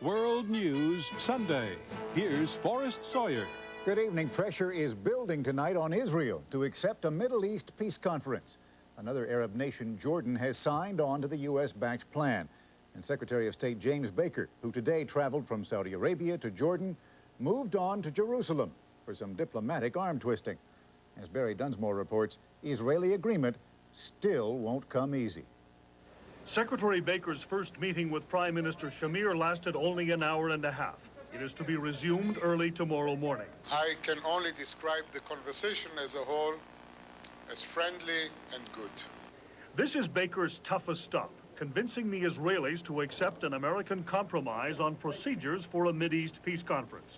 World News Sunday. Here's Forrest Sawyer. Good evening. Pressure is building tonight on Israel to accept a Middle East peace conference. Another Arab nation, Jordan, has signed on to the U.S.-backed plan. And Secretary of State James Baker, who today traveled from Saudi Arabia to Jordan, moved on to Jerusalem for some diplomatic arm twisting. As Barry Dunsmore reports, Israeli agreement still won't come easy. Secretary Baker's first meeting with Prime Minister Shamir lasted only an hour and a half. It is to be resumed early tomorrow morning. I can only describe the conversation as a whole as friendly and good. This is Baker's toughest stop, convincing the Israelis to accept an American compromise on procedures for a Mideast peace conference.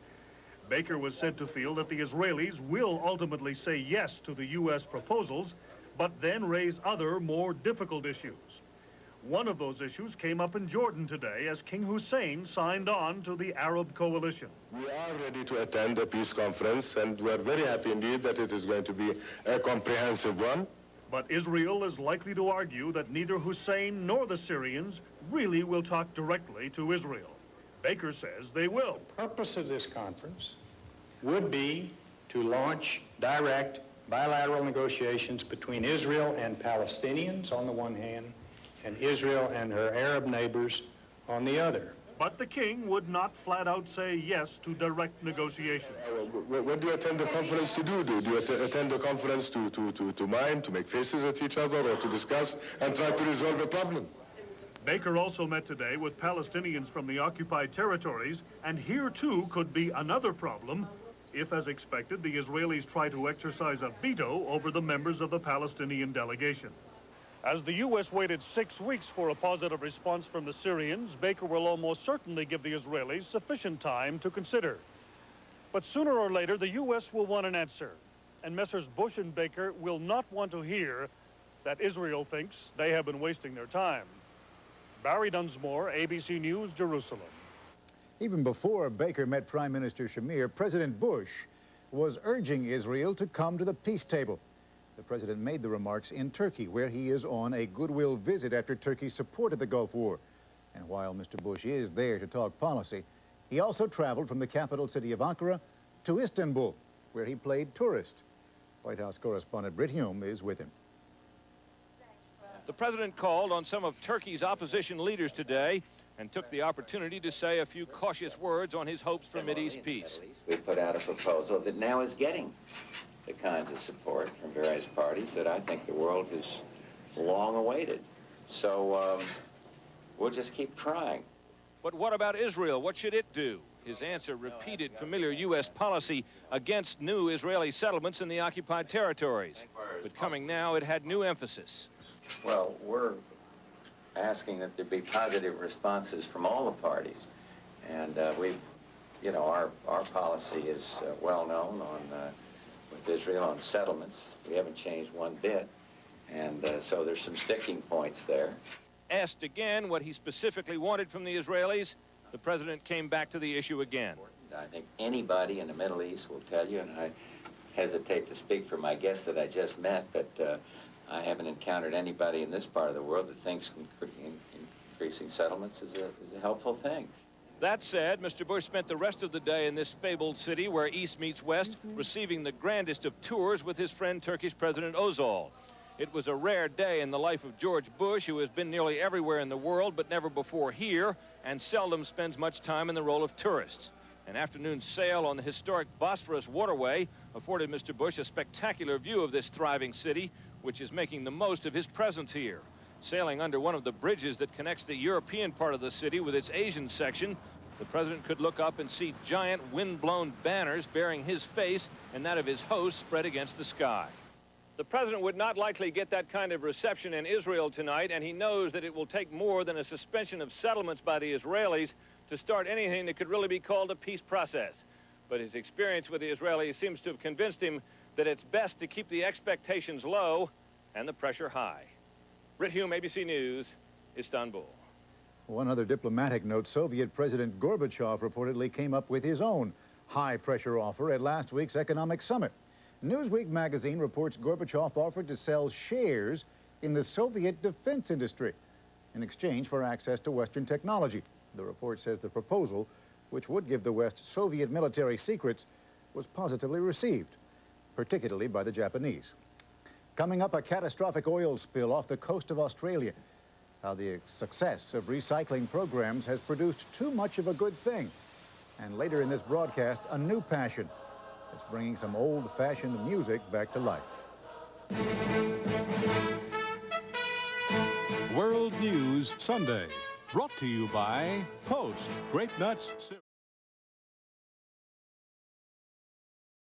Baker was said to feel that the Israelis will ultimately say yes to the U.S. proposals, but then raise other, more difficult issues. One of those issues came up in Jordan today as King Hussein signed on to the Arab coalition. We are ready to attend a peace conference, and we are very happy indeed that it is going to be a comprehensive one. But Israel is likely to argue that neither Hussein nor the Syrians really will talk directly to Israel. Baker says they will. The purpose of this conference would be to launch direct bilateral negotiations between Israel and Palestinians on the one hand, and Israel and her Arab neighbors on the other. But the king would not flat out say yes to direct negotiations. What do you attend the conference to do? Do you attend the conference to mime, to make faces at each other, or to discuss and try to resolve a problem? Baker also met today with Palestinians from the occupied territories, and here too could be another problem if, as expected, the Israelis try to exercise a veto over the members of the Palestinian delegation. As the U.S. waited 6 weeks for a positive response from the Syrians, Baker will almost certainly give the Israelis sufficient time to consider. But sooner or later, the U.S. will want an answer, and Messrs. Bush and Baker will not want to hear that Israel thinks they have been wasting their time. Barry Dunsmore, ABC News, Jerusalem. Even before Baker met Prime Minister Shamir, President Bush was urging Israel to come to the peace table. The president made the remarks in Turkey, where he is on a goodwill visit after Turkey supported the Gulf War. And while Mr. Bush is there to talk policy, he also traveled from the capital city of Ankara to Istanbul, where he played tourist. White House correspondent Britt Hume is with him. The president called on some of Turkey's opposition leaders today and took the opportunity to say a few cautious words on his hopes for Mideast peace. We put out a proposal that now is getting the kinds of support from various parties that I think the world has long awaited. So we'll just keep trying. But what about Israel? What should it do? His answer repeated familiar U.S. policy against new Israeli settlements in the occupied territories. But coming now, it had new emphasis. Well, we're asking that there be positive responses from all the parties. And our policy is well known on with Israel on settlements. We haven't changed one bit. And so there's some sticking points there. Asked again what he specifically wanted from the Israelis, the president came back to the issue again. I think anybody in the Middle East will tell you, and I hesitate to speak for my guest that I just met, but I haven't encountered anybody in this part of the world that thinks increasing settlements is a helpful thing. That said, Mr. Bush spent the rest of the day in this fabled city where East meets West, receiving the grandest of tours with his friend Turkish President Özal. It was a rare day in the life of George Bush, who has been nearly everywhere in the world, but never before here, and seldom spends much time in the role of tourist. An afternoon sail on the historic Bosphorus waterway afforded Mr. Bush a spectacular view of this thriving city, which is making the most of his presence here. Sailing under one of the bridges that connects the European part of the city with its Asian section, the president could look up and see giant wind-blown banners bearing his face and that of his host spread against the sky. The president would not likely get that kind of reception in Israel tonight, and he knows that it will take more than a suspension of settlements by the Israelis to start anything that could really be called a peace process. But his experience with the Israelis seems to have convinced him that it's best to keep the expectations low and the pressure high. Britt Hume, ABC News, Istanbul. One other diplomatic note, Soviet President Gorbachev reportedly came up with his own high-pressure offer at last week's economic summit. Newsweek magazine reports Gorbachev offered to sell shares in the Soviet defense industry in exchange for access to Western technology. The report says the proposal, which would give the West Soviet military secrets, was positively received, particularly by the Japanese. Coming up, a catastrophic oil spill off the coast of Australia. How the success of recycling programs has produced too much of a good thing. And later in this broadcast, a new passion that's bringing some old-fashioned music back to life. World News Sunday, brought to you by Post Grape Nuts.